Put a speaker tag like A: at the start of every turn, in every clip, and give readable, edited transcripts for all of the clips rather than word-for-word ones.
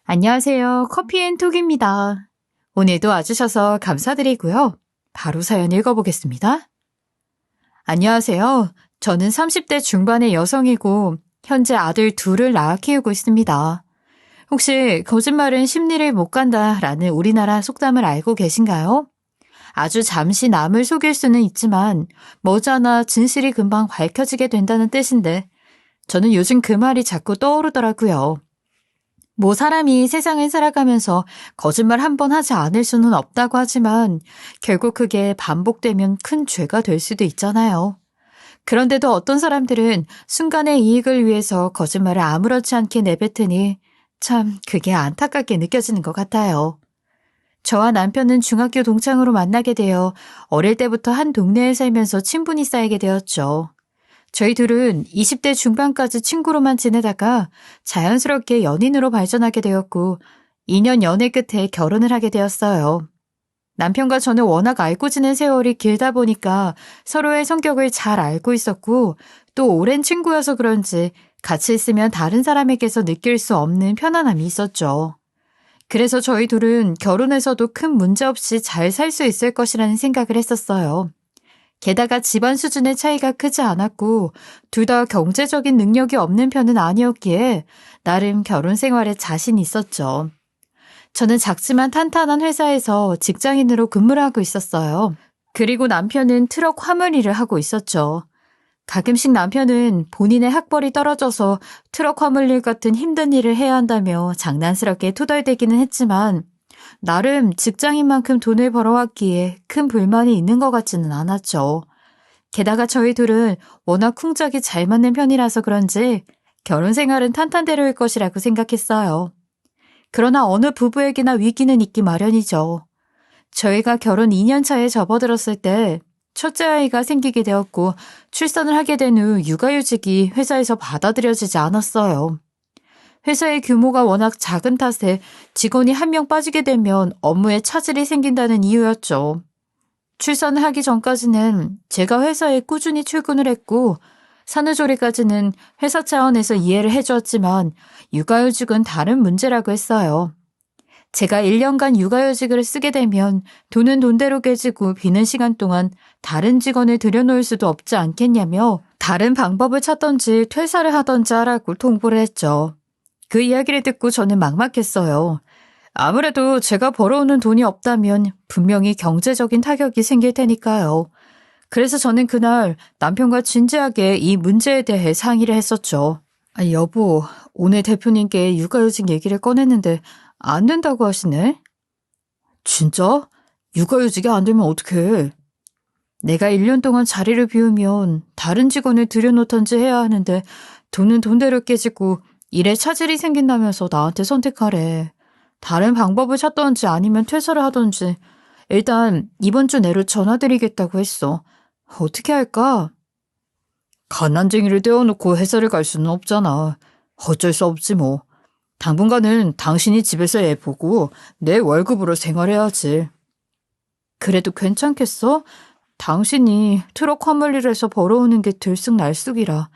A: 안녕하세요. 커피앤톡입니다. 오늘도 와주셔서 감사드리고요. 바로 사연 읽어보겠습니다. 안녕하세요. 저는 30대 중반의 여성이고 현재 아들 둘을 낳아 키우고 있습니다. 혹시 거짓말은 심리를 못 간다라는 우리나라 속담을 알고 계신가요? 아주 잠시 남을 속일 수는 있지만 머지않아 진실이 금방 밝혀지게 된다는 뜻인데 저는 요즘 그 말이 자꾸 떠오르더라고요. 사람이 세상을 살아가면서 거짓말 한 번 하지 않을 수는 없다고 하지만 결국 그게 반복되면 큰 죄가 될 수도 있잖아요. 그런데도 어떤 사람들은 순간의 이익을 위해서 거짓말을 아무렇지 않게 내뱉으니 참 그게 안타깝게 느껴지는 것 같아요. 저와 남편은 중학교 동창으로 만나게 되어 어릴 때부터 한 동네에 살면서 친분이 쌓이게 되었죠. 저희 둘은 20대 중반까지 친구로만 지내다가 자연스럽게 연인으로 발전하게 되었고 2년 연애 끝에 결혼을 하게 되었어요. 남편과 저는 워낙 알고 지낸 세월이 길다 보니까 서로의 성격을 잘 알고 있었고 또 오랜 친구여서 그런지 같이 있으면 다른 사람에게서 느낄 수 없는 편안함이 있었죠. 그래서 저희 둘은 결혼해서도 큰 문제 없이 잘 살 수 있을 것이라는 생각을 했었어요. 게다가 집안 수준의 차이가 크지 않았고 둘 다 경제적인 능력이 없는 편은 아니었기에 나름 결혼 생활에 자신이 있었죠. 저는 작지만 탄탄한 회사에서 직장인으로 근무를 하고 있었어요. 그리고 남편은 트럭 화물 일을 하고 있었죠. 가끔씩 남편은 본인의 학벌이 떨어져서 트럭 화물 일 같은 힘든 일을 해야 한다며 장난스럽게 투덜대기는 했지만 나름 직장인만큼 돈을 벌어왔기에 큰 불만이 있는 것 같지는 않았죠. 게다가 저희 둘은 워낙 쿵짝이 잘 맞는 편이라서 그런지 결혼 생활은 탄탄대로일 것이라고 생각했어요. 그러나 어느 부부에게나 위기는 있기 마련이죠. 저희가 결혼 2년 차에 접어들었을 때 첫째 아이가 생기게 되었고 출산을 하게 된 후 육아휴직이 회사에서 받아들여지지 않았어요. 회사의 규모가 워낙 작은 탓에 직원이 한 명 빠지게 되면 업무에 차질이 생긴다는 이유였죠. 출산을 하기 전까지는 제가 회사에 꾸준히 출근을 했고 산후조리까지는 회사 차원에서 이해를 해주었지만 육아휴직은 다른 문제라고 했어요. 제가 1년간 육아휴직을 쓰게 되면 돈은 돈대로 깨지고 비는 시간 동안 다른 직원을 들여놓을 수도 없지 않겠냐며 다른 방법을 찾던지 퇴사를 하던지 하라고 통보를 했죠. 그 이야기를 듣고 저는 막막했어요. 아무래도 제가 벌어오는 돈이 없다면 분명히 경제적인 타격이 생길 테니까요. 그래서 저는 그날 남편과 진지하게 이 문제에 대해 상의를 했었죠. 여보, 오늘 대표님께 육아휴직 얘기를 꺼냈는데 안 된다고 하시네? 진짜? 육아휴직이 안 되면 어떡해? 내가 1년 동안 자리를 비우면 다른 직원을 들여놓던지 해야 하는데 돈은 돈대로 깨지고 일에 차질이 생긴다면서 나한테 선택하래. 다른 방법을 찾던지 아니면 퇴사를 하던지 일단 이번 주 내로 전화드리겠다고 했어. 어떻게 할까? 갓난쟁이를 떼어놓고 회사를 갈 수는 없잖아. 어쩔 수 없지 뭐. 당분간은 당신이 집에서 애 보고 내 월급으로 생활해야지. 그래도 괜찮겠어? 당신이 트럭 화물 일에서 벌어오는 게 들쑥날쑥이라.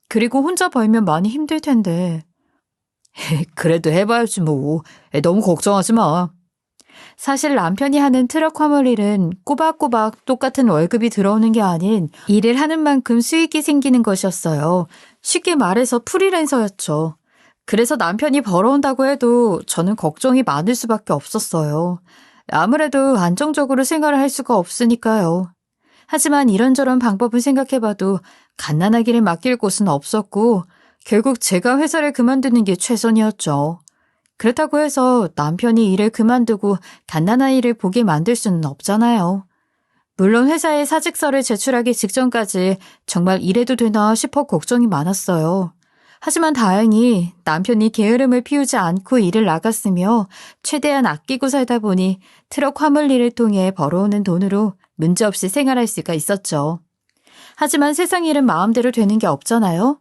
A: 그리고 혼자 벌면 많이 힘들 텐데. 그래도 해봐야지 뭐. 너무 걱정하지 마. 사실 남편이 하는 트럭 화물 일은 꼬박꼬박 똑같은 월급이 들어오는 게 아닌 일을 하는 만큼 수익이 생기는 것이었어요. 쉽게 말해서 프리랜서였죠. 그래서 남편이 벌어온다고 해도 저는 걱정이 많을 수밖에 없었어요. 아무래도 안정적으로 생활을 할 수가 없으니까요. 하지만 이런저런 방법을 생각해봐도 갓난아기를 맡길 곳은 없었고 결국 제가 회사를 그만두는 게 최선이었죠. 그렇다고 해서 남편이 일을 그만두고 갓난아이를 보게 만들 수는 없잖아요. 물론 회사에 사직서를 제출하기 직전까지 정말 이래도 되나 싶어 걱정이 많았어요. 하지만 다행히 남편이 게으름을 피우지 않고 일을 나갔으며 최대한 아끼고 살다 보니 트럭 화물 일을 통해 벌어오는 돈으로 문제없이 생활할 수가 있었죠. 하지만 세상 일은 마음대로 되는 게 없잖아요.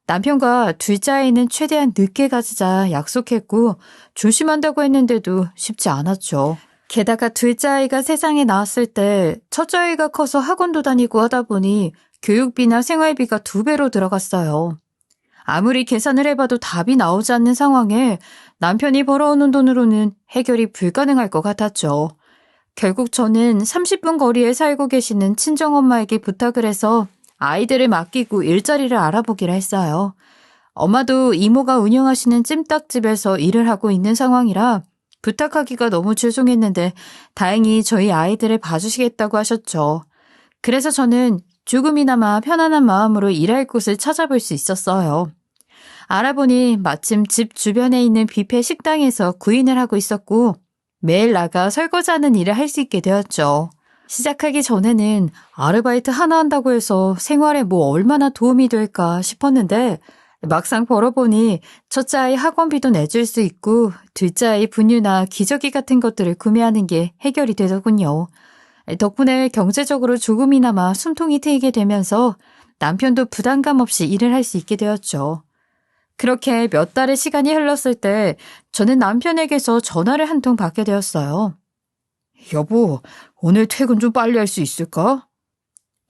A: 남편과 둘째 아이는 최대한 늦게 가지자 약속했고 조심한다고 했는데도 쉽지 않았죠. 게다가 둘째 아이가 세상에 나왔을 때 첫째 아이가 커서 학원도 다니고 하다 보니 교육비나 생활비가 2배로 들어갔어요. 아무리 계산을 해봐도 답이 나오지 않는 상황에 남편이 벌어오는 돈으로는 해결이 불가능할 것 같았죠. 결국 저는 30분 거리에 살고 계시는 친정엄마에게 부탁을 해서 아이들을 맡기고 일자리를 알아보기로 했어요. 엄마도 이모가 운영하시는 찜닭집에서 일을 하고 있는 상황이라 부탁하기가 너무 죄송했는데 다행히 저희 아이들을 봐주시겠다고 하셨죠. 그래서 저는 조금이나마 편안한 마음으로 일할 곳을 찾아볼 수 있었어요. 알아보니 마침 집 주변에 있는 뷔페 식당에서 구인을 하고 있었고 매일 나가 설거지하는 일을 할 수 있게 되었죠. 시작하기 전에는 아르바이트 하나 한다고 해서 생활에 뭐 얼마나 도움이 될까 싶었는데 막상 벌어보니 첫째 아이 학원비도 내줄 수 있고 둘째 아이 분유나 기저귀 같은 것들을 구매하는 게 해결이 되더군요. 덕분에 경제적으로 조금이나마 숨통이 트이게 되면서 남편도 부담감 없이 일을 할 수 있게 되었죠. 그렇게 몇 달의 시간이 흘렀을 때 저는 남편에게서 전화를 한 통 받게 되었어요. 여보, 오늘 퇴근 좀 빨리 할 수 있을까?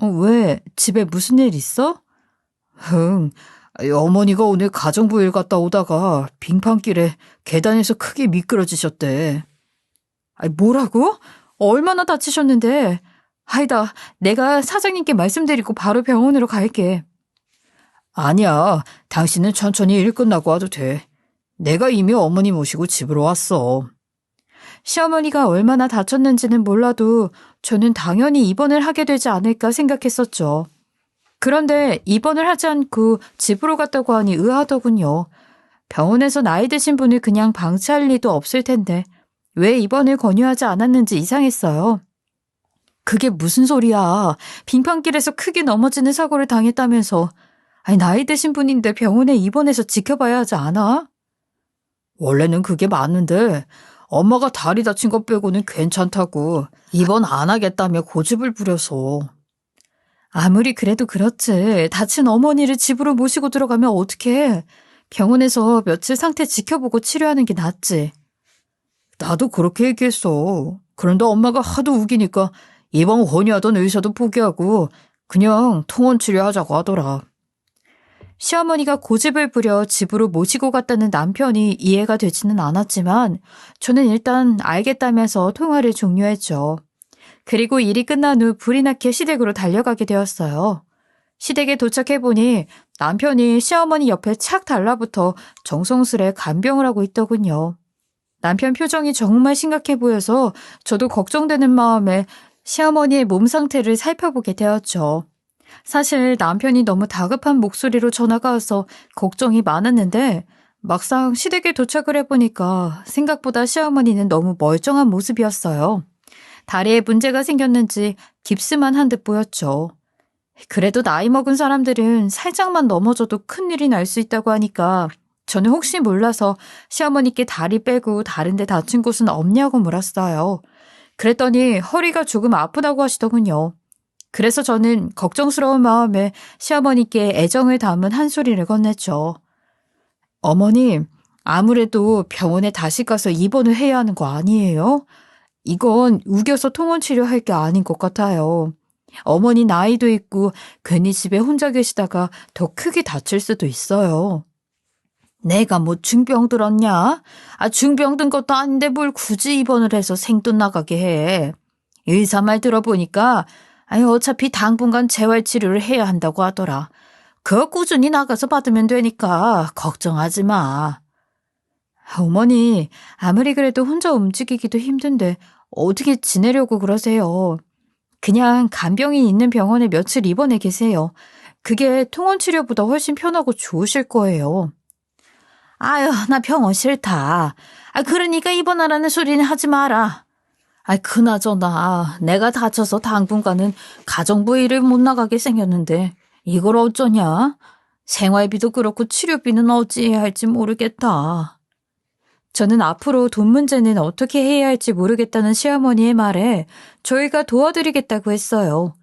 A: 왜? 집에 무슨 일 있어? 어머니가 오늘 가정부 일 갔다 오다가 빙판길에 계단에서 크게 미끄러지셨대. 뭐라고? 얼마나 다치셨는데? 아니다, 내가 사장님께 말씀드리고 바로 병원으로 갈게. 아니야, 당신은 천천히 일 끝나고 와도 돼. 내가 이미 어머니 모시고 집으로 왔어. 시어머니가 얼마나 다쳤는지는 몰라도 저는 당연히 입원을 하게 되지 않을까 생각했었죠. 그런데 입원을 하지 않고 집으로 갔다고 하니 의아하더군요. 병원에서 나이 드신 분을 그냥 방치할 리도 없을 텐데 왜 입원을 권유하지 않았는지 이상했어요. 그게 무슨 소리야. 빙판길에서 크게 넘어지는 사고를 당했다면서. 나이 드신 분인데 병원에 입원해서 지켜봐야 하지 않아? 원래는 그게 맞는데 엄마가 다리 다친 것 빼고는 괜찮다고 입원 안 하겠다며 고집을 부려서. 아무리 그래도 그렇지. 다친 어머니를 집으로 모시고 들어가면 어떡해. 병원에서 며칠 상태 지켜보고 치료하는 게 낫지. 나도 그렇게 얘기했어. 그런데 엄마가 하도 우기니까 입원 권유하던 의사도 포기하고 그냥 통원 치료하자고 하더라. 시어머니가 고집을 부려 집으로 모시고 갔다는 남편이 이해가 되지는 않았지만 저는 일단 알겠다면서 통화를 종료했죠. 그리고 일이 끝난 후 불이 나게 시댁으로 달려가게 되었어요. 시댁에 도착해보니 남편이 시어머니 옆에 착 달라붙어 정성스레 간병을 하고 있더군요. 남편 표정이 정말 심각해 보여서 저도 걱정되는 마음에 시어머니의 몸 상태를 살펴보게 되었죠. 사실 남편이 너무 다급한 목소리로 전화가 와서 걱정이 많았는데 막상 시댁에 도착을 해보니까 생각보다 시어머니는 너무 멀쩡한 모습이었어요. 다리에 문제가 생겼는지 깁스만 한 듯 보였죠. 그래도 나이 먹은 사람들은 살짝만 넘어져도 큰일이 날 수 있다고 하니까 저는 혹시 몰라서 시어머니께 다리 빼고 다른 데 다친 곳은 없냐고 물었어요. 그랬더니 허리가 조금 아프다고 하시더군요. 그래서 저는 걱정스러운 마음에 시어머니께 애정을 담은 한 소리를 건넸죠. 어머님, 아무래도 병원에 다시 가서 입원을 해야 하는 거 아니에요? 이건 우겨서 통원 치료할 게 아닌 것 같아요. 어머니 나이도 있고 괜히 집에 혼자 계시다가 더 크게 다칠 수도 있어요. 내가 뭐 중병 들었냐? 중병 든 것도 아닌데 뭘 굳이 입원을 해서 생돈 나가게 해. 의사 말 들어보니까 어차피 당분간 재활치료를 해야 한다고 하더라. 그거 꾸준히 나가서 받으면 되니까 걱정하지 마. 어머니, 아무리 그래도 혼자 움직이기도 힘든데 어떻게 지내려고 그러세요? 그냥 간병인 있는 병원에 며칠 입원해 계세요. 그게 통원 치료보다 훨씬 편하고 좋으실 거예요. 아유, 나 병원 싫다. 그러니까 입원하라는 소리는 하지 마라. 그나저나 내가 다쳐서 당분간은 가정부 일을 못 나가게 생겼는데 이걸 어쩌냐? 생활비도 그렇고 치료비는 어찌해야 할지 모르겠다. 저는 앞으로 돈 문제는 어떻게 해야 할지 모르겠다는 시어머니의 말에 저희가 도와드리겠다고 했어요.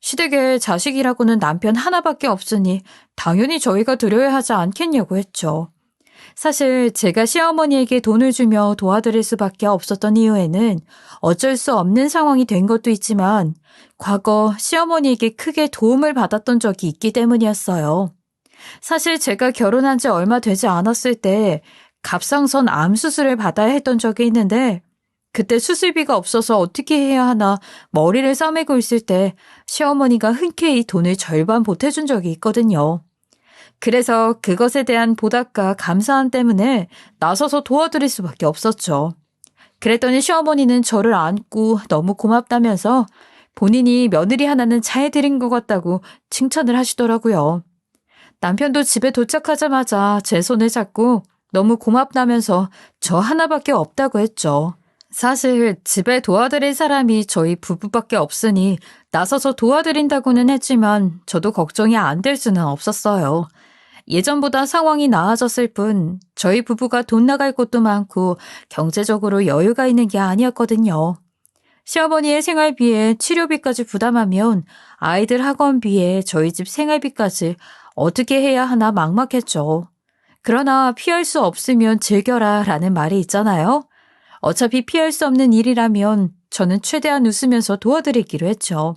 A: 시댁에 자식이라고는 남편 하나밖에 없으니 당연히 저희가 드려야 하지 않겠냐고 했죠. 사실 제가 시어머니에게 돈을 주며 도와드릴 수밖에 없었던 이유에는 어쩔 수 없는 상황이 된 것도 있지만 과거 시어머니에게 크게 도움을 받았던 적이 있기 때문이었어요. 사실 제가 결혼한 지 얼마 되지 않았을 때 갑상선 암 수술을 받아야 했던 적이 있는데 그때 수술비가 없어서 어떻게 해야 하나 머리를 싸매고 있을 때 시어머니가 흔쾌히 돈을 절반 보태준 적이 있거든요. 그래서 그것에 대한 보답과 감사함 때문에 나서서 도와드릴 수밖에 없었죠. 그랬더니 시어머니는 저를 안고 너무 고맙다면서 본인이 며느리 하나는 잘 들인 것 같다고 칭찬을 하시더라고요. 남편도 집에 도착하자마자 제 손을 잡고 너무 고맙다면서 저 하나밖에 없다고 했죠. 사실 집에 도와드릴 사람이 저희 부부밖에 없으니 나서서 도와드린다고는 했지만 저도 걱정이 안 될 수는 없었어요. 예전보다 상황이 나아졌을 뿐 저희 부부가 돈 나갈 곳도 많고 경제적으로 여유가 있는 게 아니었거든요. 시어머니의 생활비에 치료비까지 부담하면 아이들 학원비에 저희 집 생활비까지 어떻게 해야 하나 막막했죠. 그러나 피할 수 없으면 즐겨라 라는 말이 있잖아요. 어차피 피할 수 없는 일이라면 저는 최대한 웃으면서 도와드리기로 했죠.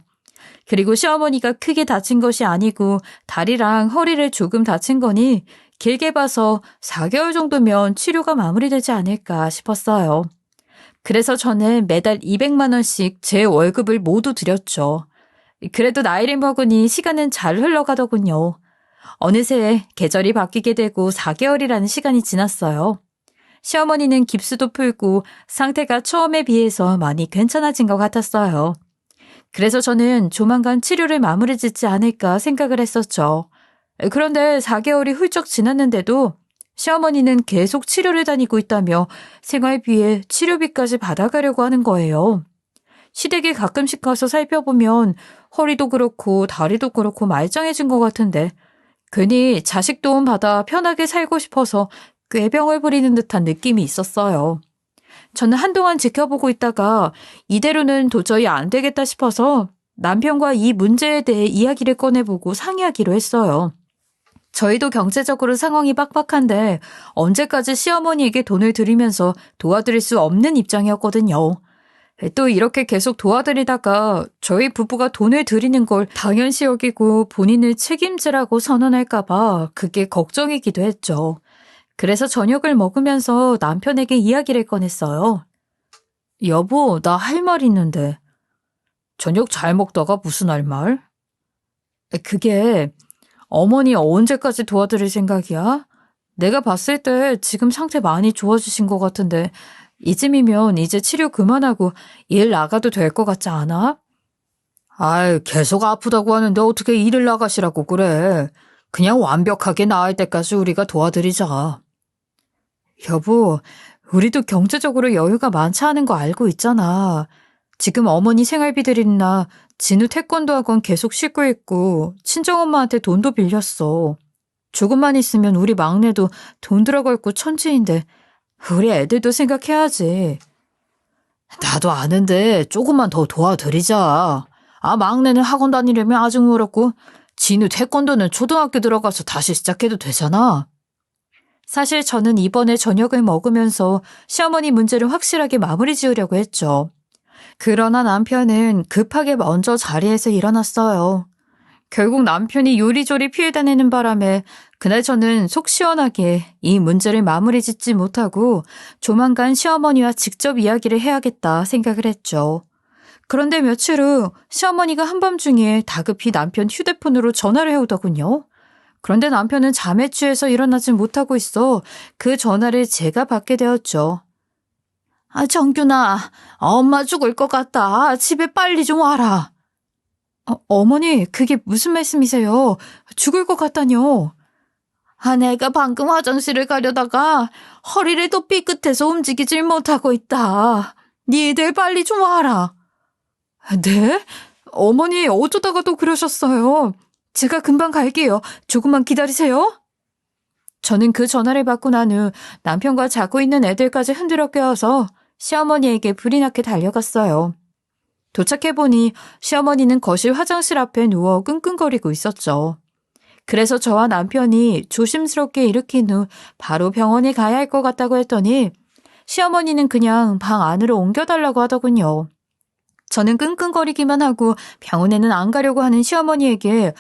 A: 그리고 시어머니가 크게 다친 것이 아니고 다리랑 허리를 조금 다친 거니 길게 봐서 4개월 정도면 치료가 마무리되지 않을까 싶었어요. 그래서 저는 매달 200만 원씩 제 월급을 모두 드렸죠. 그래도 나이를 먹으니 시간은 잘 흘러가더군요. 어느새 계절이 바뀌게 되고 4개월이라는 시간이 지났어요. 시어머니는 깁스도 풀고 상태가 처음에 비해서 많이 괜찮아진 것 같았어요. 그래서 저는 조만간 치료를 마무리 짓지 않을까 생각을 했었죠. 그런데 4개월이 훌쩍 지났는데도 시어머니는 계속 치료를 다니고 있다며 생활비에 치료비까지 받아가려고 하는 거예요. 시댁에 가끔씩 가서 살펴보면 허리도 그렇고 다리도 그렇고 말짱해진 것 같은데 괜히 자식 도움 받아 편하게 살고 싶어서 꾀병을 부리는 듯한 느낌이 있었어요. 저는 한동안 지켜보고 있다가 이대로는 도저히 안 되겠다 싶어서 남편과 이 문제에 대해 이야기를 꺼내보고 상의하기로 했어요. 저희도 경제적으로 상황이 빡빡한데 언제까지 시어머니에게 돈을 들이면서 도와드릴 수 없는 입장이었거든요. 또 이렇게 계속 도와드리다가 저희 부부가 돈을 들이는 걸 당연시 여기고 본인을 책임지라고 선언할까봐 그게 걱정이기도 했죠. 그래서 저녁을 먹으면서 남편에게 이야기를 꺼냈어요. 여보, 나 할 말 있는데. 저녁 잘 먹다가 무슨 할 말? 그게 어머니 언제까지 도와드릴 생각이야? 내가 봤을 때 지금 상태 많이 좋아지신 것 같은데 이쯤이면 이제 치료 그만하고 일 나가도 될 것 같지 않아? 아이, 계속 아프다고 하는데 어떻게 일을 나가시라고 그래. 그냥 완벽하게 나을 때까지 우리가 도와드리자. 여보, 우리도 경제적으로 여유가 많지 않은 거 알고 있잖아. 지금 어머니 생활비 드리나 진우 태권도 학원 계속 쉬고 있고 친정엄마한테 돈도 빌렸어. 조금만 있으면 우리 막내도 돈 들어갈 거 천지인데 우리 애들도 생각해야지. 나도 아는데 조금만 더 도와드리자. 아, 막내는 학원 다니려면 아직 멀었고 진우 태권도는 초등학교 들어가서 다시 시작해도 되잖아. 사실 저는 이번에 저녁을 먹으면서 시어머니 문제를 확실하게 마무리 지으려고 했죠. 그러나 남편은 급하게 먼저 자리에서 일어났어요. 결국 남편이 요리조리 피해 다니는 바람에 그날 저는 속 시원하게 이 문제를 마무리 짓지 못하고 조만간 시어머니와 직접 이야기를 해야겠다 생각을 했죠. 그런데 며칠 후 시어머니가 한밤중에 다급히 남편 휴대폰으로 전화를 해오더군요. 그런데 남편은 잠에 취해서 일어나지 못하고 있어 그 전화를 제가 받게 되었죠. 아, 정균아, 엄마 죽을 것 같다. 집에 빨리 좀 와라. 어머니, 그게 무슨 말씀이세요? 죽을 것 같다뇨. 아, 내가 방금 화장실을 가려다가 허리를 또 삐끗해서 움직이질 못하고 있다. 니들 빨리 좀 와라. 네? 어머니, 어쩌다가 또 그러셨어요? 제가 금방 갈게요. 조금만 기다리세요. 저는 그 전화를 받고 난 후 남편과 자고 있는 애들까지 흔들어 깨워서 시어머니에게 불이 나게 달려갔어요. 도착해보니 시어머니는 거실 화장실 앞에 누워 끙끙거리고 있었죠. 그래서 저와 남편이 조심스럽게 일으킨 후 바로 병원에 가야 할 것 같다고 했더니 시어머니는 그냥 방 안으로 옮겨달라고 하더군요. 저는 끙끙거리기만 하고 병원에는 안 가려고 하는 시어머니에게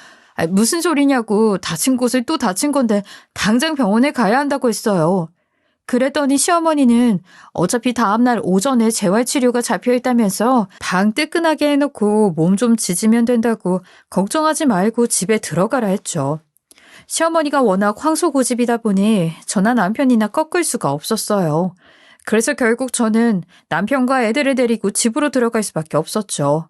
A: 무슨 소리냐고. 다친 곳을 또 다친 건데 당장 병원에 가야 한다고 했어요. 그랬더니 시어머니는 어차피 다음날 오전에 재활치료가 잡혀있다면서 방 뜨끈하게 해놓고 몸 좀 지지면 된다고 걱정하지 말고 집에 들어가라 했죠. 시어머니가 워낙 황소고집이다 보니 저나 남편이나 꺾을 수가 없었어요. 그래서 결국 저는 남편과 애들을 데리고 집으로 들어갈 수밖에 없었죠.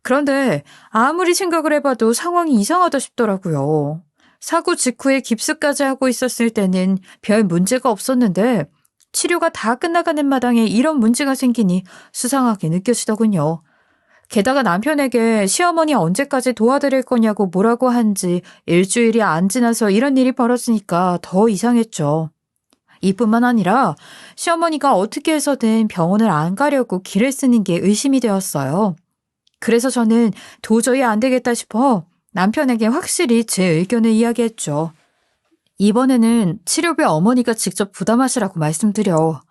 A: 그런데 아무리 생각을 해봐도 상황이 이상하다 싶더라고요. 사고 직후에 깁스까지 하고 있었을 때는 별 문제가 없었는데 치료가 다 끝나가는 마당에 이런 문제가 생기니 수상하게 느껴지더군요. 게다가 남편에게 시어머니 언제까지 도와드릴 거냐고 뭐라고 한지 일주일이 안 지나서 이런 일이 벌어지니까 더 이상했죠. 이뿐만 아니라 시어머니가 어떻게 해서든 병원을 안 가려고 길을 쓰는 게 의심이 되었어요. 그래서 저는 도저히 안 되겠다 싶어 남편에게 확실히 제 의견을 이야기했죠. 이번에는 치료비 어머니가 직접 부담하시라고 말씀드려.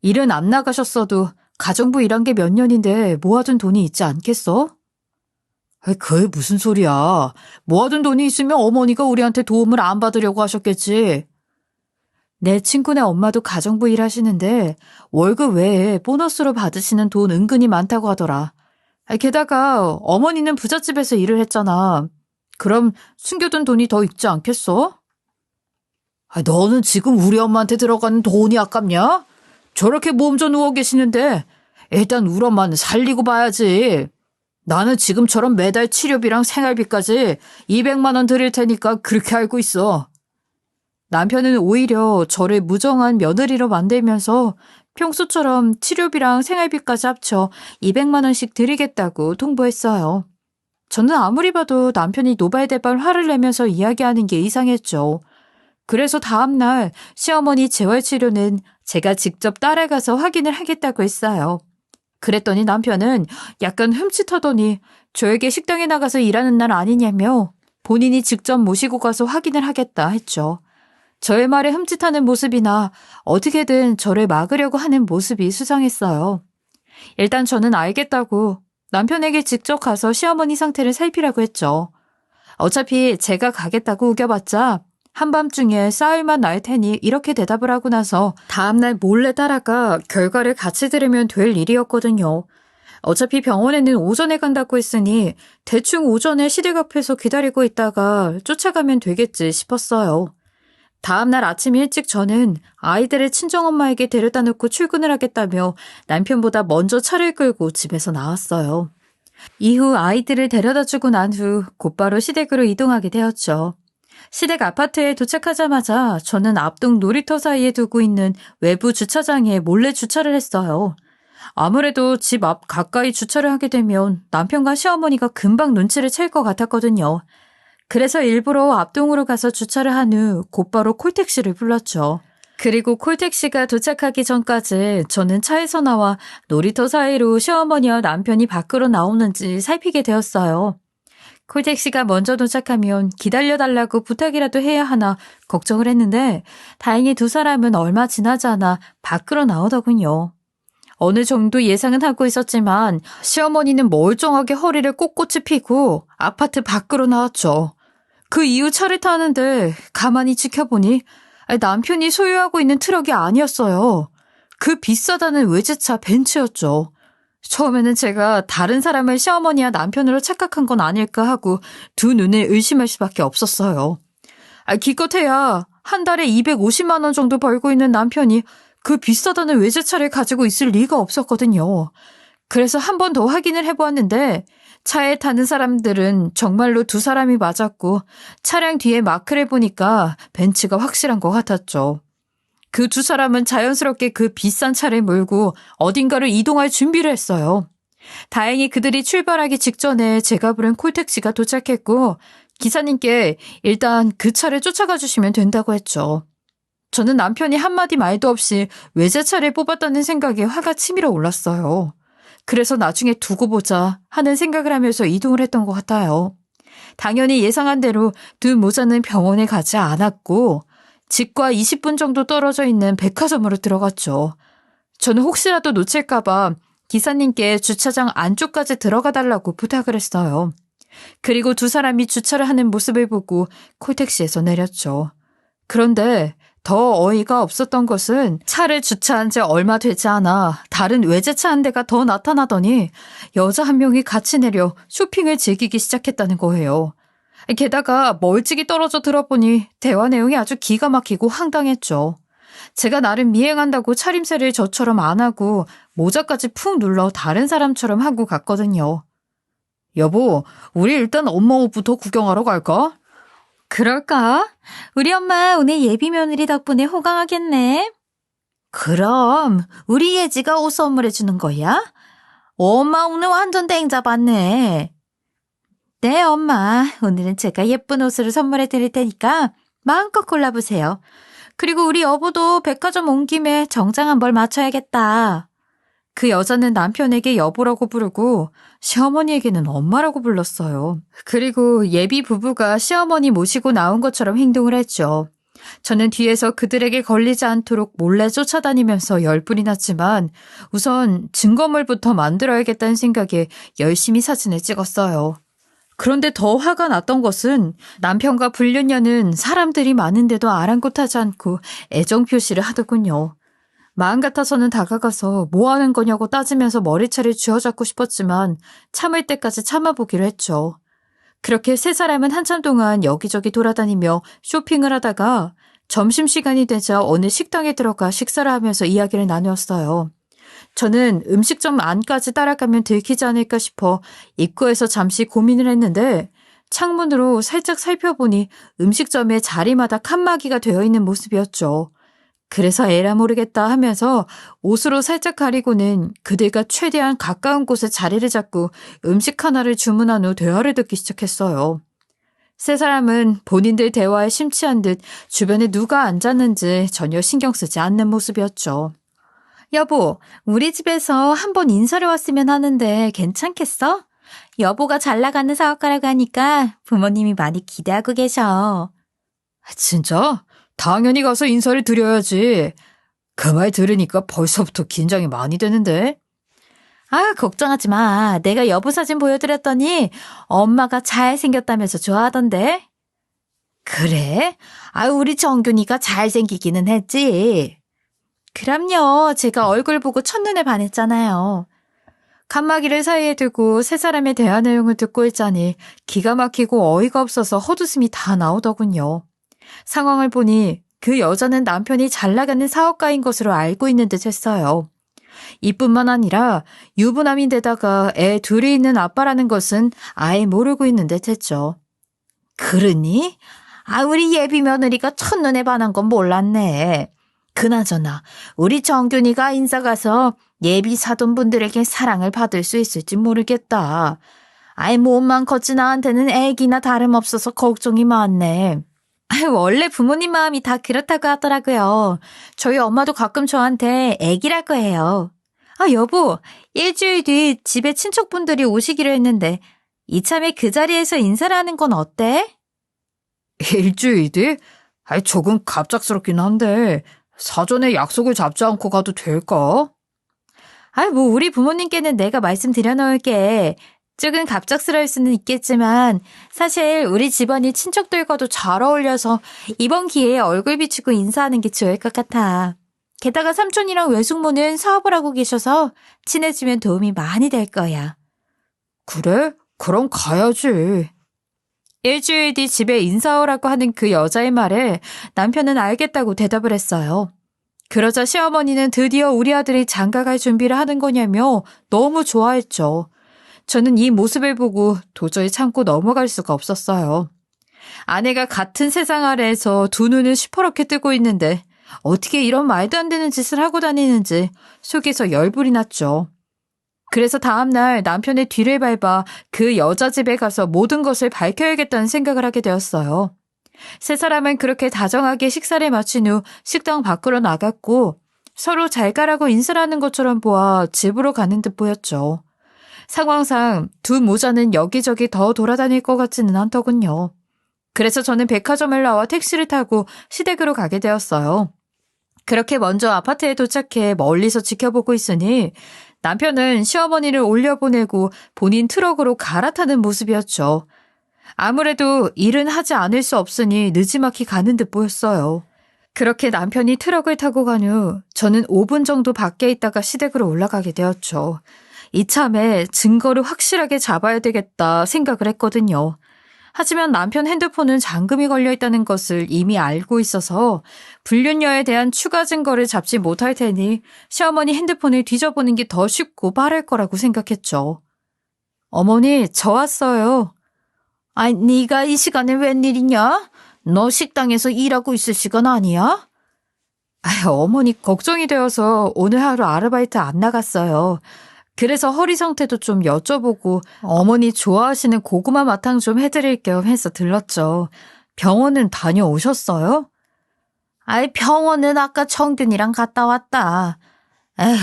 A: 일은 안 나가셨어도 가정부 일한 게 몇 년인데 모아둔 돈이 있지 않겠어? 그게 무슨 소리야. 모아둔 돈이 있으면 어머니가 우리한테 도움을 안 받으려고 하셨겠지. 내 친구네 엄마도 가정부 일하시는데 월급 외에 보너스로 받으시는 돈 은근히 많다고 하더라. 게다가 어머니는 부잣집에서 일을 했잖아. 그럼 숨겨둔 돈이 더 있지 않겠어? 너는 지금 우리 엄마한테 들어가는 돈이 아깝냐? 저렇게 몸져 누워 계시는데 일단 우리 엄마는 살리고 봐야지. 나는 지금처럼 매달 치료비랑 생활비까지 200만 원 드릴 테니까 그렇게 알고 있어. 남편은 오히려 저를 무정한 며느리로 만들면서 평소처럼 치료비랑 생활비까지 합쳐 200만 원씩 드리겠다고 통보했어요. 저는 아무리 봐도 남편이 노발대발 화를 내면서 이야기하는 게 이상했죠. 그래서 다음날 시어머니 재활치료는 제가 직접 따라가서 확인을 하겠다고 했어요. 그랬더니 남편은 약간 흠칫하더니 저에게 식당에 나가서 일하는 날 아니냐며 본인이 직접 모시고 가서 확인을 하겠다 했죠. 저의 말에 흠칫하는 모습이나 어떻게든 저를 막으려고 하는 모습이 수상했어요. 일단 저는 알겠다고 남편에게 직접 가서 시어머니 상태를 살피라고 했죠. 어차피 제가 가겠다고 우겨봤자 한밤중에 싸울만 날 테니 이렇게 대답을 하고 나서 다음날 몰래 따라가 결과를 같이 들으면 될 일이었거든요. 어차피 병원에는 오전에 간다고 했으니 대충 오전에 시댁 앞에서 기다리고 있다가 쫓아가면 되겠지 싶었어요. 다음날 아침 일찍 저는 아이들을 친정엄마에게 데려다 놓고 출근을 하겠다며 남편보다 먼저 차를 끌고 집에서 나왔어요. 이후 아이들을 데려다 주고 난 후 곧바로 시댁으로 이동하게 되었죠. 시댁 아파트에 도착하자마자 저는 앞동 놀이터 사이에 두고 있는 외부 주차장에 몰래 주차를 했어요. 아무래도 집 앞 가까이 주차를 하게 되면 남편과 시어머니가 금방 눈치를 챌 것 같았거든요. 그래서 일부러 앞동으로 가서 주차를 한 후 곧바로 콜택시를 불렀죠. 그리고 콜택시가 도착하기 전까지 저는 차에서 나와 놀이터 사이로 시어머니와 남편이 밖으로 나오는지 살피게 되었어요. 콜택시가 먼저 도착하면 기다려달라고 부탁이라도 해야 하나 걱정을 했는데 다행히 두 사람은 얼마 지나지 않아 밖으로 나오더군요. 어느 정도 예상은 하고 있었지만 시어머니는 멀쩡하게 허리를 꼿꼿이 펴고 아파트 밖으로 나왔죠. 그 이후 차를 타는데 가만히 지켜보니 남편이 소유하고 있는 트럭이 아니었어요. 그 비싸다는 외제차 벤츠였죠. 처음에는 제가 다른 사람을 시어머니와 남편으로 착각한 건 아닐까 하고 두 눈을 의심할 수밖에 없었어요. 기껏해야 한 달에 250만 원 정도 벌고 있는 남편이 그 비싸다는 외제차를 가지고 있을 리가 없었거든요. 그래서 한 번 더 확인을 해보았는데 차에 타는 사람들은 정말로 두 사람이 맞았고 차량 뒤에 마크를 보니까 벤츠가 확실한 것 같았죠. 그 두 사람은 자연스럽게 그 비싼 차를 몰고 어딘가로 이동할 준비를 했어요. 다행히 그들이 출발하기 직전에 제가 부른 콜택시가 도착했고 기사님께 일단 그 차를 쫓아가 주시면 된다고 했죠. 저는 남편이 한마디 말도 없이 외제차를 뽑았다는 생각에 화가 치밀어 올랐어요. 그래서 나중에 두고 보자 하는 생각을 하면서 이동을 했던 것 같아요. 당연히 예상한 대로 두 모자는 병원에 가지 않았고 집과 20분 정도 떨어져 있는 백화점으로 들어갔죠. 저는 혹시라도 놓칠까 봐 기사님께 주차장 안쪽까지 들어가 달라고 부탁을 했어요. 그리고 두 사람이 주차를 하는 모습을 보고 콜택시에서 내렸죠. 그런데 더 어이가 없었던 것은 차를 주차한 지 얼마 되지 않아 다른 외제차 한 대가 더 나타나더니 여자 한 명이 같이 내려 쇼핑을 즐기기 시작했다는 거예요. 게다가 멀찍이 떨어져 들어보니 대화 내용이 아주 기가 막히고 황당했죠. 제가 나름 미행한다고 차림새를 저처럼 안 하고 모자까지 푹 눌러 다른 사람처럼 하고 갔거든요. 여보, 우리 일단 엄마 옷부터 구경하러 갈까? 그럴까? 우리 엄마 오늘 예비 며느리 덕분에 호강하겠네. 그럼 우리 예지가 옷 선물해 주는 거야? 엄마 오늘 완전 땡 잡았네. 네, 엄마. 오늘은 제가 예쁜 옷을 선물해 드릴 테니까 마음껏 골라보세요. 그리고 우리 여보도 백화점 온 김에 정장 한 벌 맞춰야겠다. 그 여자는 남편에게 여보라고 부르고 시어머니에게는 엄마라고 불렀어요. 그리고 예비 부부가 시어머니 모시고 나온 것처럼 행동을 했죠. 저는 뒤에서 그들에게 걸리지 않도록 몰래 쫓아다니면서 열불이 났지만 우선 증거물부터 만들어야겠다는 생각에 열심히 사진을 찍었어요. 그런데 더 화가 났던 것은 남편과 불륜녀는 사람들이 많은데도 아랑곳하지 않고 애정 표시를 하더군요. 마음 같아서는 다가가서 뭐 하는 거냐고 따지면서 머리채를 쥐어잡고 싶었지만 참을 때까지 참아보기로 했죠. 그렇게 세 사람은 한참 동안 여기저기 돌아다니며 쇼핑을 하다가 점심시간이 되자 어느 식당에 들어가 식사를 하면서 이야기를 나누었어요. 저는 음식점 안까지 따라가면 들키지 않을까 싶어 입구에서 잠시 고민을 했는데 창문으로 살짝 살펴보니 음식점의 자리마다 칸막이가 되어 있는 모습이었죠. 그래서 에라 모르겠다 하면서 옷으로 살짝 가리고는 그들과 최대한 가까운 곳에 자리를 잡고 음식 하나를 주문한 후 대화를 듣기 시작했어요. 세 사람은 본인들 대화에 심취한 듯 주변에 누가 앉았는지 전혀 신경 쓰지 않는 모습이었죠. 여보, 우리 집에서 한번 인사를 왔으면 하는데 괜찮겠어? 여보가 잘 나가는 사업가라고 하니까 부모님이 많이 기대하고 계셔. 진짜? 당연히 가서 인사를 드려야지. 그 말 들으니까 벌써부터 긴장이 많이 되는데. 아, 걱정하지 마. 내가 여보 사진 보여드렸더니 엄마가 잘생겼다면서 좋아하던데. 그래? 아, 우리 정균이가 잘생기기는 했지. 그럼요. 제가 얼굴 보고 첫눈에 반했잖아요. 칸막이를 사이에 두고 세 사람의 대화 내용을 듣고 있자니 기가 막히고 어이가 없어서 헛웃음이 다 나오더군요. 상황을 보니 그 여자는 남편이 잘 나가는 사업가인 것으로 알고 있는 듯 했어요. 이뿐만 아니라 유부남인데다가 애 둘이 있는 아빠라는 것은 아예 모르고 있는 듯 했죠. 그러니? 아, 우리 예비 며느리가 첫눈에 반한 건 몰랐네. 그나저나 우리 정균이가 인사 가서 예비 사돈분들에게 사랑을 받을 수 있을지 모르겠다. 아이 몸만 컸지 나한테는 애기나 다름없어서 걱정이 많네. 원래 부모님 마음이 다 그렇다고 하더라고요. 저희 엄마도 가끔 저한테 애기라고 해요. 아, 여보, 일주일 뒤 집에 친척분들이 오시기로 했는데 이참에 그 자리에서 인사를 하는 건 어때? 일주일 뒤? 아이, 조금 갑작스럽긴 한데 사전에 약속을 잡지 않고 가도 될까? 아이, 뭐 우리 부모님께는 내가 말씀드려 놓을게. 조금 갑작스러울 수는 있겠지만 사실 우리 집안이 친척들과도 잘 어울려서 이번 기회에 얼굴 비추고 인사하는 게 좋을 것 같아. 게다가 삼촌이랑 외숙모는 사업을 하고 계셔서 친해지면 도움이 많이 될 거야. 그래? 그럼 가야지. 일주일 뒤 집에 인사 오라고 하는 그 여자의 말에 남편은 알겠다고 대답을 했어요. 그러자 시어머니는 드디어 우리 아들이 장가갈 준비를 하는 거냐며 너무 좋아했죠. 저는 이 모습을 보고 도저히 참고 넘어갈 수가 없었어요. 아내가 같은 세상 아래에서 두 눈을 시퍼렇게 뜨고 있는데 어떻게 이런 말도 안 되는 짓을 하고 다니는지 속에서 열불이 났죠. 그래서 다음날 남편의 뒤를 밟아 그 여자 집에 가서 모든 것을 밝혀야겠다는 생각을 하게 되었어요. 세 사람은 그렇게 다정하게 식사를 마친 후 식당 밖으로 나갔고 서로 잘 가라고 인사를 하는 것처럼 보아 집으로 가는 듯 보였죠. 상황상 두 모자는 여기저기 더 돌아다닐 것 같지는 않더군요. 그래서 저는 백화점을 나와 택시를 타고 시댁으로 가게 되었어요. 그렇게 먼저 아파트에 도착해 멀리서 지켜보고 있으니 남편은 시어머니를 올려보내고 본인 트럭으로 갈아타는 모습이었죠. 아무래도 일은 하지 않을 수 없으니 느지막이 가는 듯 보였어요. 그렇게 남편이 트럭을 타고 간 후 저는 5분 정도 밖에 있다가 시댁으로 올라가게 되었죠. 이참에 증거를 확실하게 잡아야 되겠다 생각을 했거든요. 하지만 남편 핸드폰은 잠금이 걸려 있다는 것을 이미 알고 있어서 불륜녀에 대한 추가 증거를 잡지 못할 테니 시어머니 핸드폰을 뒤져보는 게 더 쉽고 빠를 거라고 생각했죠. 어머니, 저 왔어요. 아이, 네가 이 시간에 웬일이냐? 너 식당에서 일하고 있을 시간 아니야? 아유, 어머니 걱정이 되어서 오늘 하루 아르바이트 안 나갔어요. 그래서 허리 상태도 좀 여쭤보고 어머니 좋아하시는 고구마 마탕 좀 해드릴 겸 해서 들렀죠. 병원은 다녀오셨어요? 아이, 병원은 아까 청균이랑 갔다 왔다. 에휴,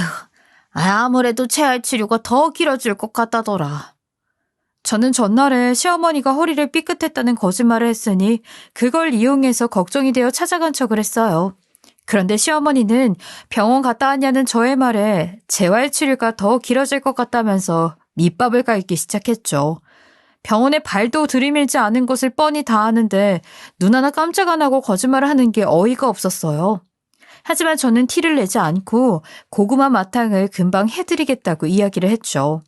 A: 아무래도 재활 치료가 더 길어질 것 같다더라. 저는 전날에 시어머니가 허리를 삐끗했다는 거짓말을 했으니 그걸 이용해서 걱정이 되어 찾아간 척을 했어요. 그런데 시어머니는 병원 갔다 왔냐는 저의 말에 재활치료가 더 길어질 것 같다면서 밑밥을 깔기 시작했죠. 병원에 발도 들이밀지 않은 것을 뻔히 다 아는데 눈 하나 깜짝 안 하고 거짓말을 하는 게 어이가 없었어요. 하지만 저는 티를 내지 않고 고구마 마탕을 금방 해드리겠다고 이야기를 했죠.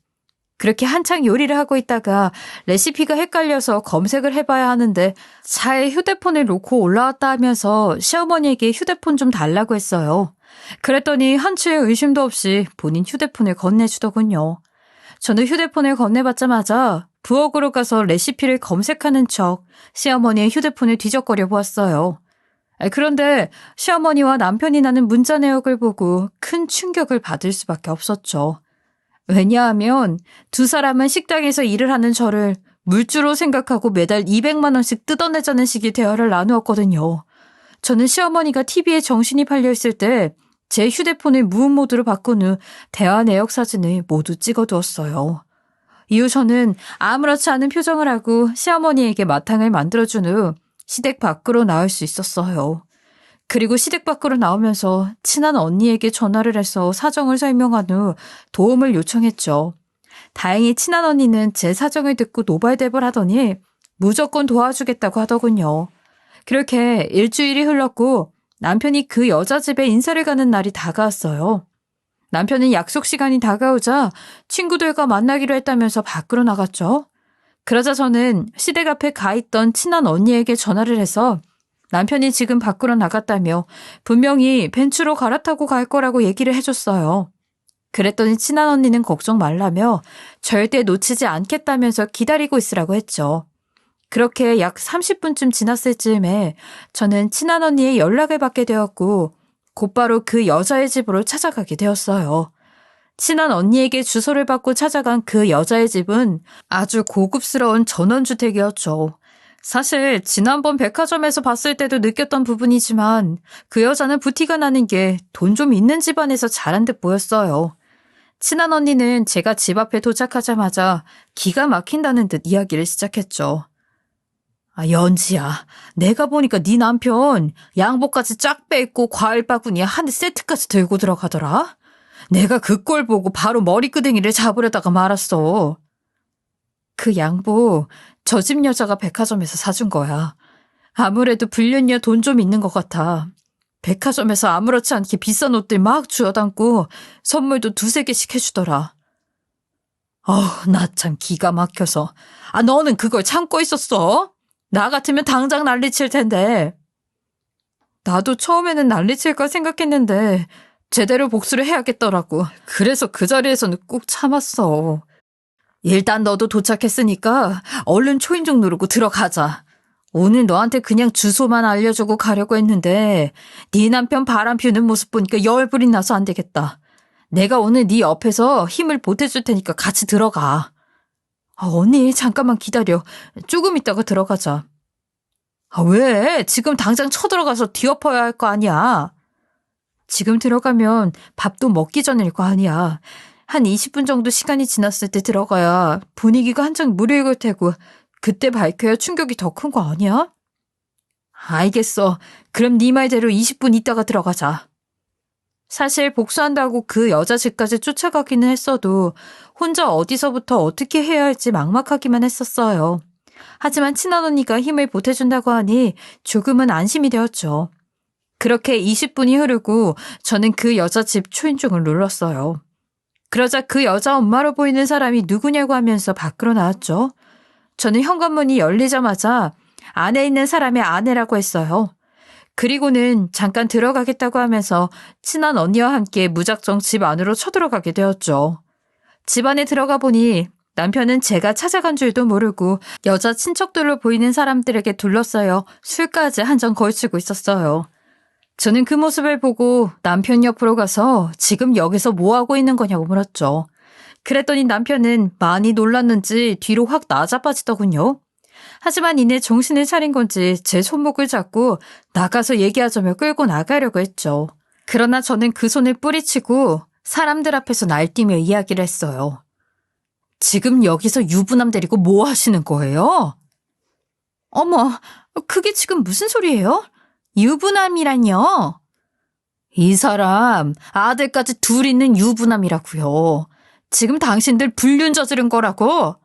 A: 그렇게 한창 요리를 하고 있다가 레시피가 헷갈려서 검색을 해봐야 하는데 차에 휴대폰을 놓고 올라왔다 하면서 시어머니에게 휴대폰 좀 달라고 했어요. 그랬더니 한치의 의심도 없이 본인 휴대폰을 건네주더군요. 저는 휴대폰을 건네받자마자 부엌으로 가서 레시피를 검색하는 척 시어머니의 휴대폰을 뒤적거려 보았어요. 그런데 시어머니와 남편이 나눈 문자 내역을 보고 큰 충격을 받을 수밖에 없었죠. 왜냐하면 두 사람은 식당에서 일을 하는 저를 물주로 생각하고 매달 200만 원씩 뜯어내자는 식의 대화를 나누었거든요. 저는 시어머니가 TV에 정신이 팔려있을 때 제 휴대폰을 무음 모드로 바꾼 후 대화 내역 사진을 모두 찍어두었어요. 이후 저는 아무렇지 않은 표정을 하고 시어머니에게 마탕을 만들어준 후 시댁 밖으로 나올 수 있었어요. 그리고 시댁 밖으로 나오면서 친한 언니에게 전화를 해서 사정을 설명한 후 도움을 요청했죠. 다행히 친한 언니는 제 사정을 듣고 노발대발 하더니 무조건 도와주겠다고 하더군요. 그렇게 일주일이 흘렀고 남편이 그 여자 집에 인사를 가는 날이 다가왔어요. 남편은 약속 시간이 다가오자 친구들과 만나기로 했다면서 밖으로 나갔죠. 그러자 저는 시댁 앞에 가 있던 친한 언니에게 전화를 해서 남편이 지금 밖으로 나갔다며 분명히 벤츠로 갈아타고 갈 거라고 얘기를 해줬어요. 그랬더니 친한 언니는 걱정 말라며 절대 놓치지 않겠다면서 기다리고 있으라고 했죠. 그렇게 약 30분쯤 지났을 즈음에 저는 친한 언니의 연락을 받게 되었고 곧바로 그 여자의 집으로 찾아가게 되었어요. 친한 언니에게 주소를 받고 찾아간 그 여자의 집은 아주 고급스러운 전원주택이었죠. 사실 지난번 백화점에서 봤을 때도 느꼈던 부분이지만 그 여자는 부티가 나는 게 돈 좀 있는 집안에서 자란 듯 보였어요. 친한 언니는 제가 집 앞에 도착하자마자 기가 막힌다는 듯 이야기를 시작했죠. 아, 연지야, 내가 보니까 네 남편 양복까지 쫙 빼입고 과일 바구니에 한 세트까지 들고 들어가더라. 내가 그 꼴 보고 바로 머리끄댕이를 잡으려다가 말았어. 그 양복 저 집 여자가 백화점에서 사준 거야. 아무래도 불륜녀 돈 좀 있는 것 같아. 백화점에서 아무렇지 않게 비싼 옷들 막 주워 담고 선물도 2-3개씩 해주더라. 나 참 기가 막혀서. 아, 너는 그걸 참고 있었어? 나 같으면 당장 난리칠 텐데. 나도 처음에는 난리칠까 생각했는데 제대로 복수를 해야겠더라고. 그래서 그 자리에서는 꾹 참았어. 일단 너도 도착했으니까 얼른 초인종 누르고 들어가자. 오늘 너한테 그냥 주소만 알려주고 가려고 했는데 네 남편 바람 피우는 모습 보니까 열불이 나서 안 되겠다. 내가 오늘 네 옆에서 힘을 보태줄 테니까 같이 들어가. 언니 잠깐만 기다려. 조금 있다가 들어가자. 왜? 지금 당장 쳐들어가서 뒤엎어야 할 거 아니야. 지금 들어가면 밥도 먹기 전일 거 아니야. 한 20분 정도 시간이 지났을 때 들어가야 분위기가 한창 무르익을 테고 그때 밝혀야 충격이 더 큰 거 아니야? 알겠어. 그럼 네 말대로 20분 있다가 들어가자. 사실 복수한다고 그 여자 집까지 쫓아가기는 했어도 혼자 어디서부터 어떻게 해야 할지 막막하기만 했었어요. 하지만 친한 언니가 힘을 보태준다고 하니 조금은 안심이 되었죠. 그렇게 20분이 흐르고 저는 그 여자 집 초인종을 눌렀어요. 그러자 그 여자 엄마로 보이는 사람이 누구냐고 하면서 밖으로 나왔죠. 저는 현관문이 열리자마자 안에 있는 사람의 아내라고 했어요. 그리고는 잠깐 들어가겠다고 하면서 친한 언니와 함께 무작정 집 안으로 쳐들어가게 되었죠. 집 안에 들어가 보니 남편은 제가 찾아간 줄도 모르고 여자 친척들로 보이는 사람들에게 둘러싸여 술까지 한 잔 걸치고 있었어요. 저는 그 모습을 보고 남편 옆으로 가서 지금 여기서 뭐 하고 있는 거냐고 물었죠. 그랬더니 남편은 많이 놀랐는지 뒤로 확 나자빠지더군요. 하지만 이내 정신을 차린 건지 제 손목을 잡고 나가서 얘기하자며 끌고 나가려고 했죠. 그러나 저는 그 손을 뿌리치고 사람들 앞에서 날뛰며 이야기를 했어요. 지금 여기서 유부남 데리고 뭐 하시는 거예요? 어머, 그게 지금 무슨 소리예요? 유부남이란요? 이 사람 아들까지 둘 있는 유부남이라고요. 지금 당신들 불륜 저지른 거라고.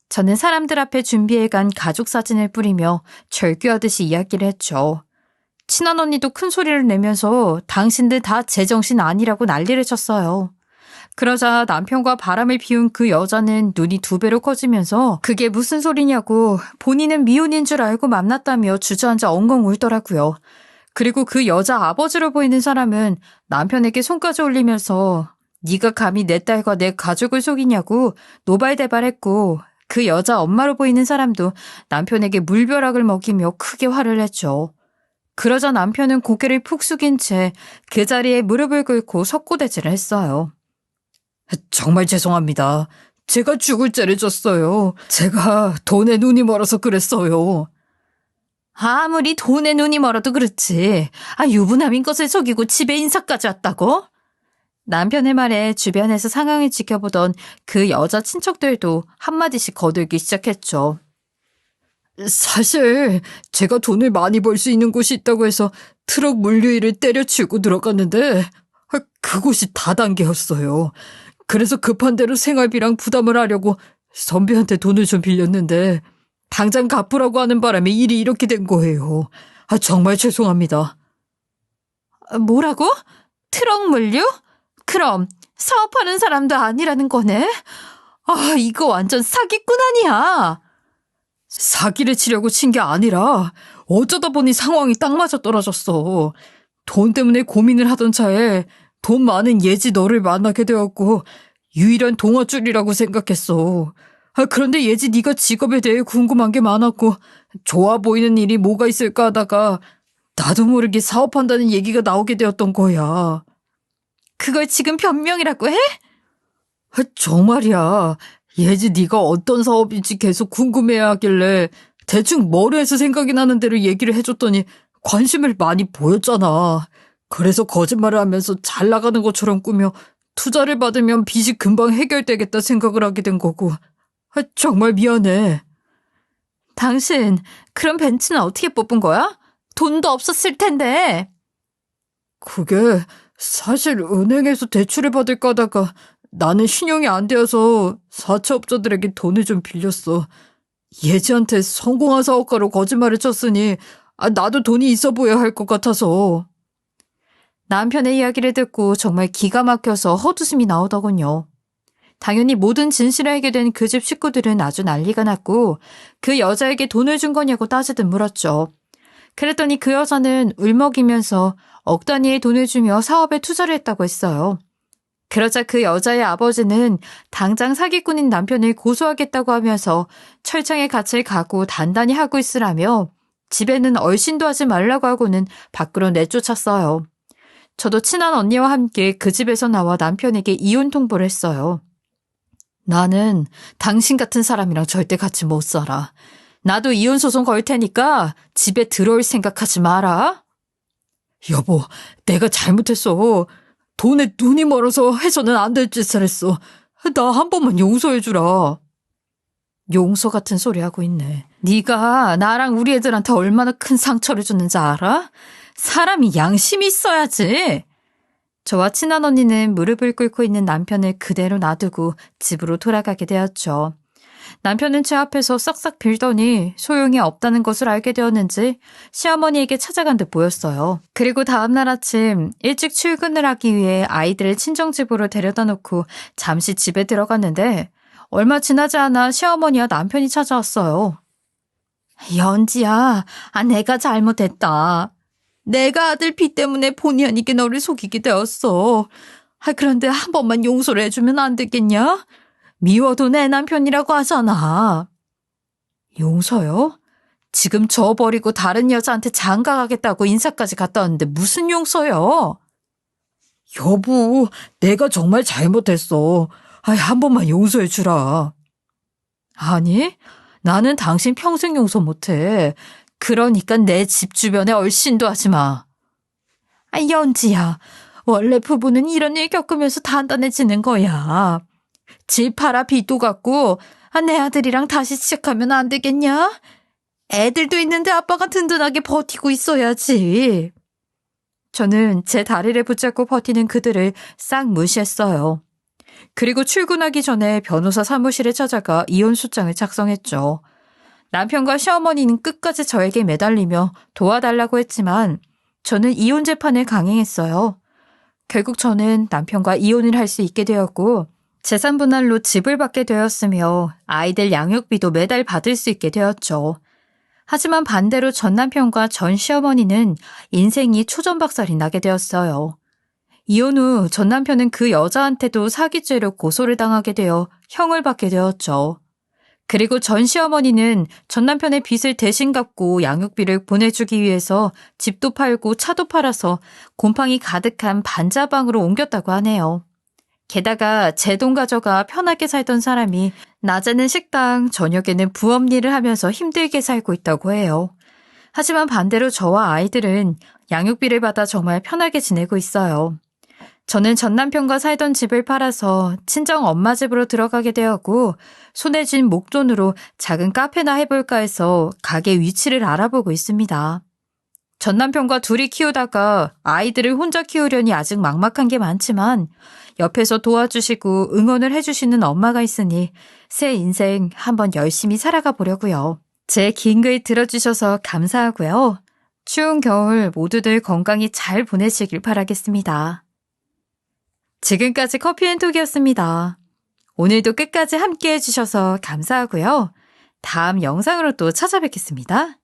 A: 저는 사람들 앞에 준비해간 가족 사진을 뿌리며 절규하듯이 이야기를 했죠. 친한 언니도 큰 소리를 내면서 당신들 다 제정신 아니라고 난리를 쳤어요. 그러자 남편과 바람을 피운 그 여자는 눈이 2배로 커지면서 그게 무슨 소리냐고 본인은 미혼인 줄 알고 만났다며 주저앉아 엉엉 울더라고요. 그리고 그 여자 아버지로 보이는 사람은 남편에게 손까지 올리면서 네가 감히 내 딸과 내 가족을 속이냐고 노발대발했고 그 여자 엄마로 보이는 사람도 남편에게 물벼락을 먹이며 크게 화를 냈죠. 그러자 남편은 고개를 푹 숙인 채 그 자리에 무릎을 꿇고 석고대질을 했어요. 정말 죄송합니다. 제가 죽을 죄를 졌어요. 제가 돈에 눈이 멀어서 그랬어요. 아무리 돈에 눈이 멀어도 그렇지. 유부남인 것을 속이고 집에 인사까지 왔다고? 남편의 말에 주변에서 상황을 지켜보던 그 여자 친척들도 한마디씩 거들기 시작했죠. 사실 제가 돈을 많이 벌 수 있는 곳이 있다고 해서 트럭 물류일을 때려치우고 들어갔는데 그곳이 다단계였어요. 그래서 급한 대로 생활비랑 부담을 하려고 선배한테 돈을 좀 빌렸는데 당장 갚으라고 하는 바람에 일이 이렇게 된 거예요. 정말 죄송합니다. 뭐라고? 트럭 물류? 그럼 사업하는 사람도 아니라는 거네? 이거 완전 사기꾼 아니야? 사기를 치려고 친 게 아니라 어쩌다 보니 상황이 딱 맞아 떨어졌어. 돈 때문에 고민을 하던 차에 돈 많은 예지 너를 만나게 되었고 유일한 동아줄이라고 생각했어. 그런데 예지 네가 직업에 대해 궁금한 게 많았고 좋아 보이는 일이 뭐가 있을까 하다가 나도 모르게 사업한다는 얘기가 나오게 되었던 거야. 그걸 지금 변명이라고 해? 정말이야. 예지 네가 어떤 사업인지 계속 궁금해야 하길래 대충 머리에서 생각이 나는 대로 얘기를 해줬더니 관심을 많이 보였잖아. 그래서 거짓말을 하면서 잘 나가는 것처럼 꾸며 투자를 받으면 빚이 금방 해결되겠다 생각을 하게 된 거고. 정말 미안해. 당신 그럼 벤츠는 어떻게 뽑은 거야? 돈도 없었을 텐데. 그게 사실 은행에서 대출을 받을까 하다가 나는 신용이 안 되어서 4차 업자들에게 돈을 좀 빌렸어. 예지한테 성공한 사업가로 거짓말을 쳤으니 나도 돈이 있어 보여야 할 것 같아서. 남편의 이야기를 듣고 정말 기가 막혀서 헛웃음이 나오더군요. 당연히 모든 진실을 알게 된 그 집 식구들은 아주 난리가 났고 그 여자에게 돈을 준 거냐고 따지듯 물었죠. 그랬더니 그 여자는 울먹이면서 억 단위의 돈을 주며 사업에 투자를 했다고 했어요. 그러자 그 여자의 아버지는 당장 사기꾼인 남편을 고소하겠다고 하면서 철창에 갇힐 각오 단단히 하고 있으라며 집에는 얼씬도 하지 말라고 하고는 밖으로 내쫓았어요. 저도 친한 언니와 함께 그 집에서 나와 남편에게 이혼 통보를 했어요. 나는 당신 같은 사람이랑 절대 같이 못 살아. 나도 이혼 소송 걸 테니까 집에 들어올 생각하지 마라. 여보, 내가 잘못했어. 돈에 눈이 멀어서 해서는 안 될 짓을 했어. 나 한 번만 용서해주라. 용서 같은 소리 하고 있네. 네가 나랑 우리 애들한테 얼마나 큰 상처를 줬는지 알아? 사람이 양심이 있어야지. 저와 친한 언니는 무릎을 꿇고 있는 남편을 그대로 놔두고 집으로 돌아가게 되었죠. 남편은 제 앞에서 싹싹 빌더니 소용이 없다는 것을 알게 되었는지 시어머니에게 찾아간 듯 보였어요. 그리고 다음날 아침 일찍 출근을 하기 위해 아이들을 친정집으로 데려다 놓고 잠시 집에 들어갔는데 얼마 지나지 않아 시어머니와 남편이 찾아왔어요. 연지야, 내가 잘못했다. 내가 아들 피 때문에 본의 아니게 너를 속이게 되었어. 그런데 한 번만 용서를 해주면 안 되겠냐? 미워도 내 남편이라고 하잖아. 용서요? 지금 저 버리고 다른 여자한테 장가가겠다고 인사까지 갔다 왔는데 무슨 용서요? 여보, 내가 정말 잘못했어. 한 번만 용서해 주라. 아니, 나는 당신 평생 용서 못해. 그러니까 내 집 주변에 얼씬도 하지 마. 연지야, 원래 부부는 이런 일 겪으면서 단단해지는 거야. 집 팔아 빚도 갚고 내 아들이랑 다시 시작하면 안 되겠냐? 애들도 있는데 아빠가 든든하게 버티고 있어야지. 저는 제 다리를 붙잡고 버티는 그들을 싹 무시했어요. 그리고 출근하기 전에 변호사 사무실에 찾아가 이혼 소장을 작성했죠. 남편과 시어머니는 끝까지 저에게 매달리며 도와달라고 했지만 저는 이혼 재판을 강행했어요. 결국 저는 남편과 이혼을 할 수 있게 되었고 재산 분할로 집을 받게 되었으며 아이들 양육비도 매달 받을 수 있게 되었죠. 하지만 반대로 전 남편과 전 시어머니는 인생이 초전박살이 나게 되었어요. 이혼 후 전 남편은 그 여자한테도 사기죄로 고소를 당하게 되어 형을 받게 되었죠. 그리고 전 시어머니는 전 남편의 빚을 대신 갚고 양육비를 보내주기 위해서 집도 팔고 차도 팔아서 곰팡이 가득한 반자방으로 옮겼다고 하네요. 게다가 제 돈 가져가 편하게 살던 사람이 낮에는 식당, 저녁에는 부업 일을 하면서 힘들게 살고 있다고 해요. 하지만 반대로 저와 아이들은 양육비를 받아 정말 편하게 지내고 있어요. 저는 전 남편과 살던 집을 팔아서 친정 엄마 집으로 들어가게 되었고 손에 쥔 목돈으로 작은 카페나 해볼까 해서 가게 위치를 알아보고 있습니다. 전 남편과 둘이 키우다가 아이들을 혼자 키우려니 아직 막막한 게 많지만 옆에서 도와주시고 응원을 해주시는 엄마가 있으니 새 인생 한번 열심히 살아가 보려고요. 제 긴 글 들어주셔서 감사하고요. 추운 겨울 모두들 건강히 잘 보내시길 바라겠습니다. 지금까지 커피앤톡이었습니다. 오늘도 끝까지 함께 해주셔서 감사하고요. 다음 영상으로 또 찾아뵙겠습니다.